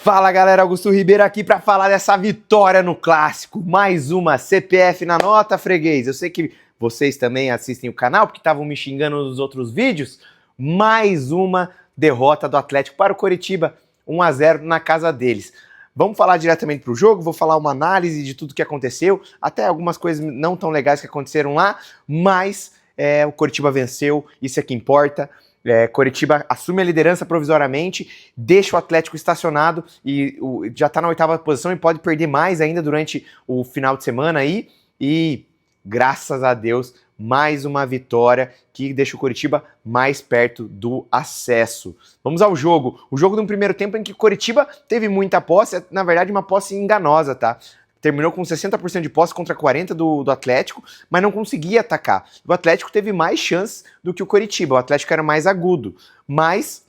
Fala galera, Augusto Ribeiro aqui para falar dessa vitória no Clássico. Mais uma CPF na nota, freguês. Eu sei que vocês também assistem o canal porque estavam me xingando nos outros vídeos. Mais uma derrota do Atlético para o Coritiba, 1-0 na casa deles. Vamos falar diretamente para o jogo, vou falar uma análise de tudo que aconteceu, até algumas coisas não tão legais que aconteceram lá, mas o Coritiba venceu, isso é que importa. Coritiba assume a liderança provisoriamente, deixa o Atlético estacionado e já está na 8ª posição e pode perder mais ainda durante o final de semana aí. E graças a Deus, mais uma vitória que deixa o Coritiba mais perto do acesso. Vamos ao jogo. O jogo no primeiro tempo em que o Coritiba teve muita posse, na verdade uma posse enganosa, tá? Terminou com 60% de posse contra 40% do Atlético, mas não conseguia atacar. O Atlético teve mais chances do que o Coritiba, o Atlético era mais agudo, mas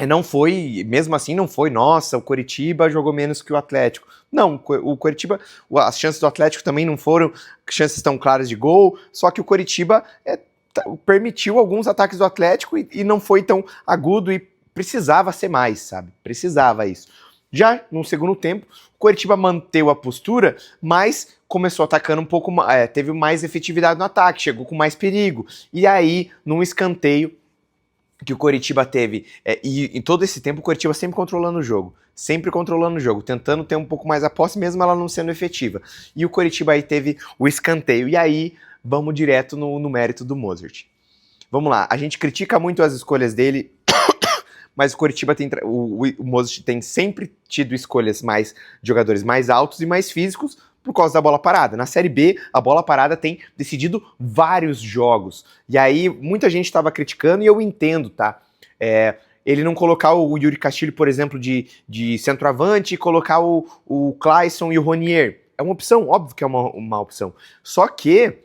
não foi, mesmo assim não foi, nossa, o Coritiba jogou menos que o Atlético. Não, o Coritiba, as chances do Atlético também não foram chances tão claras de gol, só que o Coritiba permitiu alguns ataques do Atlético e não foi tão agudo e precisava ser mais, sabe? Precisava isso. Já no segundo tempo, o Coritiba manteve a postura, mas começou atacando um pouco mais, teve mais efetividade no ataque, chegou com mais perigo. E aí, num escanteio que o Coritiba teve, e em todo esse tempo o Coritiba sempre controlando o jogo, tentando ter um pouco mais a posse, mesmo ela não sendo efetiva. E o Coritiba aí teve o escanteio, e aí vamos direto no mérito do Mozart. Vamos lá, a gente critica muito as escolhas dele, mas o Coritiba o Mozart tem sempre tido escolhas de jogadores mais altos e mais físicos por causa da bola parada. Na Série B, a bola parada tem decidido vários jogos. E aí, muita gente estava criticando e eu entendo, tá? Ele não colocar o Yuri Castilho, por exemplo, de centroavante e colocar o Clayson e o Ronier. É uma opção, óbvio que é uma opção. Só que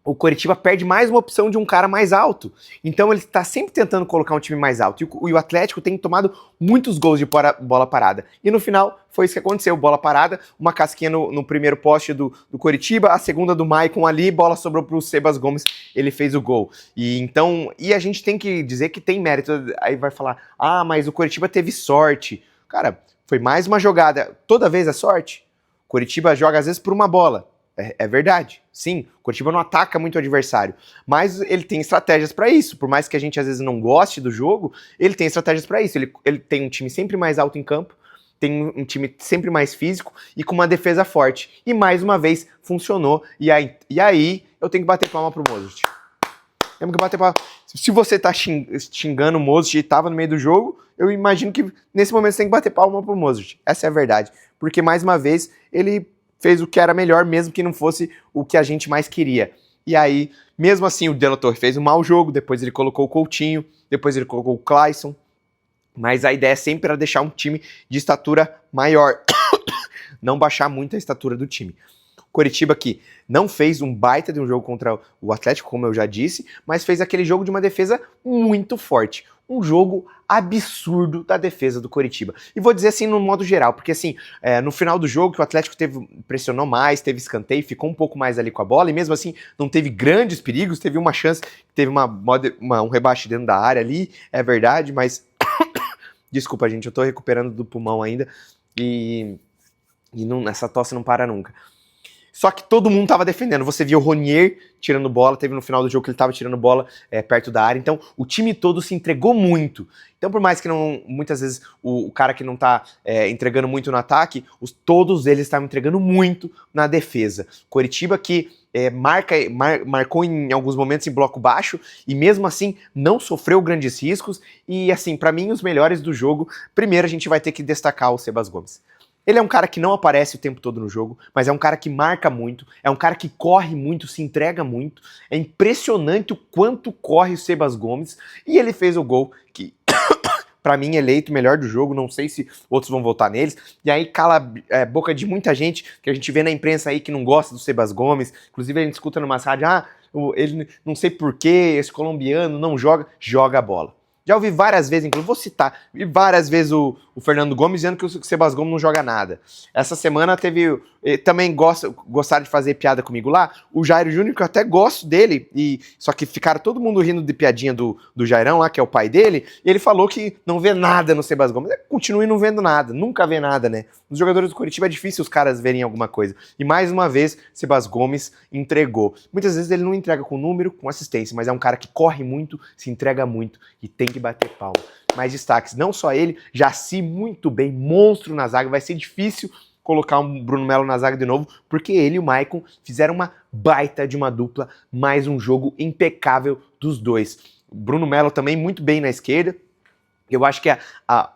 o Coritiba perde mais uma opção de um cara mais alto. Então ele está sempre tentando colocar um time mais alto. E o Atlético tem tomado muitos gols de bola parada. E no final foi isso que aconteceu. Bola parada, uma casquinha no primeiro poste do Coritiba, a segunda do Maicon ali, bola sobrou para o Sebas Gomes, ele fez o gol. E a gente tem que dizer que tem mérito. Aí vai falar, mas o Coritiba teve sorte. Cara, foi mais uma jogada. Toda vez é sorte. O Coritiba joga às vezes por uma bola. É verdade, sim, o Coritiba não ataca muito o adversário, mas ele tem estratégias para isso, por mais que a gente às vezes não goste do jogo, ele tem estratégias para isso, ele tem um time sempre mais alto em campo, tem um time sempre mais físico e com uma defesa forte, e mais uma vez funcionou, e aí eu tenho que bater palma pro Mozart. Temos que bater palma. Se você tá xingando o Mozart e tava no meio do jogo, eu imagino que nesse momento você tem que bater palma pro Mozart, essa é a verdade, porque mais uma vez ele fez o que era melhor, mesmo que não fosse o que a gente mais queria. E aí, mesmo assim, o De La Torre fez um mau jogo, depois ele colocou o Coutinho, depois ele colocou o Clayson, mas a ideia sempre era deixar um time de estatura maior, não baixar muito a estatura do time. Coritiba que não fez um baita de um jogo contra o Atlético, como eu já disse, mas fez aquele jogo de uma defesa muito forte. Um jogo absurdo da defesa do Coritiba. E vou dizer assim no modo geral, porque assim, no final do jogo que o Atlético pressionou mais, teve escanteio, ficou um pouco mais ali com a bola, e mesmo assim não teve grandes perigos, teve uma chance, teve um rebate dentro da área ali, é verdade, mas desculpa gente, eu tô recuperando do pulmão ainda, e essa tosse não para nunca. Só que todo mundo tava defendendo. Você viu o Ronier tirando bola, teve no final do jogo que ele tava tirando bola perto da área. Então, o time todo se entregou muito. Então, por mais que muitas vezes o cara que não tá entregando muito no ataque, todos eles estavam entregando muito na defesa. Coritiba que marcou em alguns momentos em bloco baixo e mesmo assim não sofreu grandes riscos. E assim, para mim, os melhores do jogo, primeiro a gente vai ter que destacar o Sebas Gomes. Ele é um cara que não aparece o tempo todo no jogo, mas é um cara que marca muito, é um cara que corre muito, se entrega muito. É impressionante o quanto corre o Sebas Gomes. E ele fez o gol que, pra mim, eleito o melhor do jogo. Não sei se outros vão votar neles. E aí cala a boca de muita gente, que a gente vê na imprensa aí que não gosta do Sebas Gomes. Inclusive a gente escuta numa rádio, ele não sei porquê, esse colombiano não joga a bola. Já ouvi várias vezes, inclusive, vou citar, vi várias vezes o Fernando Gomes dizendo que o Sebas Gomes não joga nada. Essa semana também gostaram de fazer piada comigo lá. O Jairo Júnior, que eu até gosto dele, só que ficaram todo mundo rindo de piadinha do Jairão lá, que é o pai dele, e ele falou que não vê nada no Sebas Gomes. Continue não vendo nada, nunca vê nada, né? Os jogadores do Coritiba é difícil os caras verem alguma coisa. E mais uma vez, Sebas Gomes entregou. Muitas vezes ele não entrega com número, com assistência, mas é um cara que corre muito, se entrega muito e tem que bater palma. Mais destaques, não só ele, Jaci muito bem, monstro na zaga, vai ser difícil colocar um Bruno Melo na zaga de novo, porque ele e o Maicon fizeram uma baita de uma dupla, mais um jogo impecável dos dois. Bruno Melo também muito bem na esquerda. Eu acho que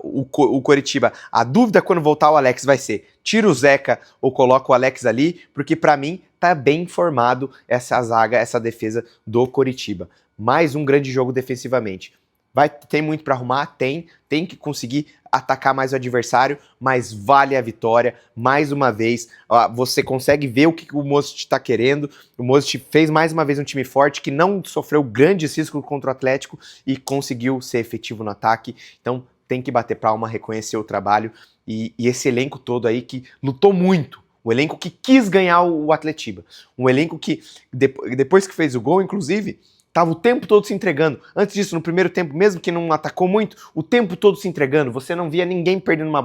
o Coritiba, a dúvida quando voltar o Alex vai ser, tira o Zeca ou coloca o Alex ali, porque para mim tá bem formado essa zaga, essa defesa do Coritiba. Mais um grande jogo defensivamente. Tem muito para arrumar? Tem que conseguir atacar mais o adversário, mas vale a vitória. Mais uma vez, você consegue ver o que o Most está querendo. O Most fez mais uma vez um time forte que não sofreu grandes riscos contra o Atlético e conseguiu ser efetivo no ataque. Então tem que bater palma, reconhecer o trabalho e esse elenco todo aí que lutou muito. O elenco que quis ganhar o Atletiba. Um elenco que, depois que fez o gol, inclusive, tava o tempo todo se entregando. Antes disso, no primeiro tempo, mesmo que não atacou muito, o tempo todo se entregando. Você não via ninguém perdendo uma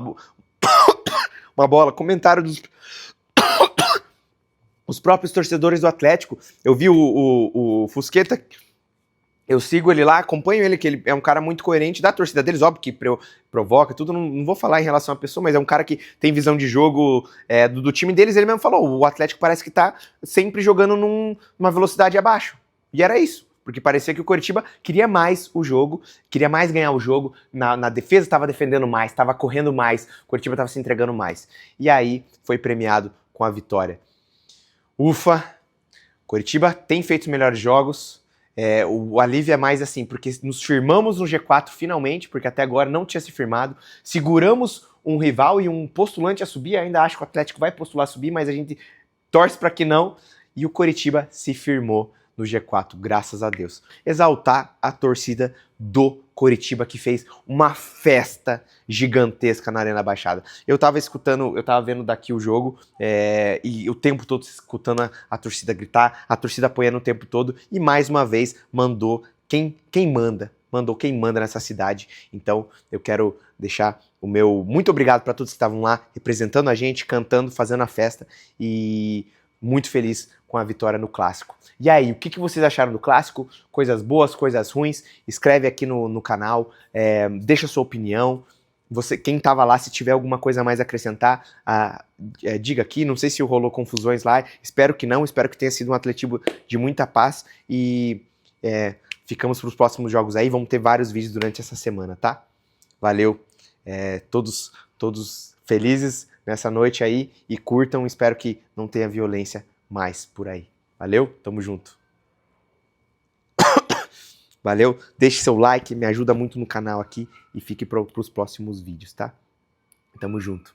bola. Comentário dos os próprios torcedores do Atlético. Eu vi o Fusqueta, eu sigo ele lá, acompanho ele, que ele é um cara muito coerente da torcida deles, óbvio que provoca tudo, não vou falar em relação à pessoa, mas é um cara que tem visão de jogo do time deles. Ele mesmo falou, o Atlético parece que tá sempre jogando numa velocidade abaixo. E era isso. Porque parecia que o Coritiba queria mais o jogo, queria mais ganhar o jogo, na defesa estava defendendo mais, estava correndo mais, o Coritiba estava se entregando mais. E aí foi premiado com a vitória. Ufa, Coritiba tem feito os melhores jogos, o alívio é mais assim, porque nos firmamos no G4 finalmente, porque até agora não tinha se firmado, seguramos um rival e um postulante a subir, ainda acho que o Atlético vai postular a subir, mas a gente torce para que não, e o Coritiba se firmou no G4, graças a Deus. Exaltar a torcida do Coritiba, que fez uma festa gigantesca na Arena Baixada. Eu tava vendo daqui o jogo, e o tempo todo escutando a torcida gritar, a torcida apoiando o tempo todo, e mais uma vez mandou quem manda nessa cidade. Então eu quero deixar o meu muito obrigado para todos que estavam lá, representando a gente, cantando, fazendo a festa, e muito feliz com a vitória no Clássico. E aí, o que vocês acharam do Clássico? Coisas boas, coisas ruins? Escreve aqui no canal, deixa sua opinião. Quem estava lá, se tiver alguma coisa a mais a acrescentar, diga aqui. Não sei se rolou confusões lá, espero que não, espero que tenha sido um Atletiba de muita paz e ficamos para os próximos jogos aí, vamos ter vários vídeos durante essa semana, tá? Valeu, todos felizes nessa noite aí e curtam, espero que não tenha violência mais por aí. Valeu, tamo junto. Valeu, deixe seu like, me ajuda muito no canal aqui e fique para os próximos vídeos, tá? Tamo junto.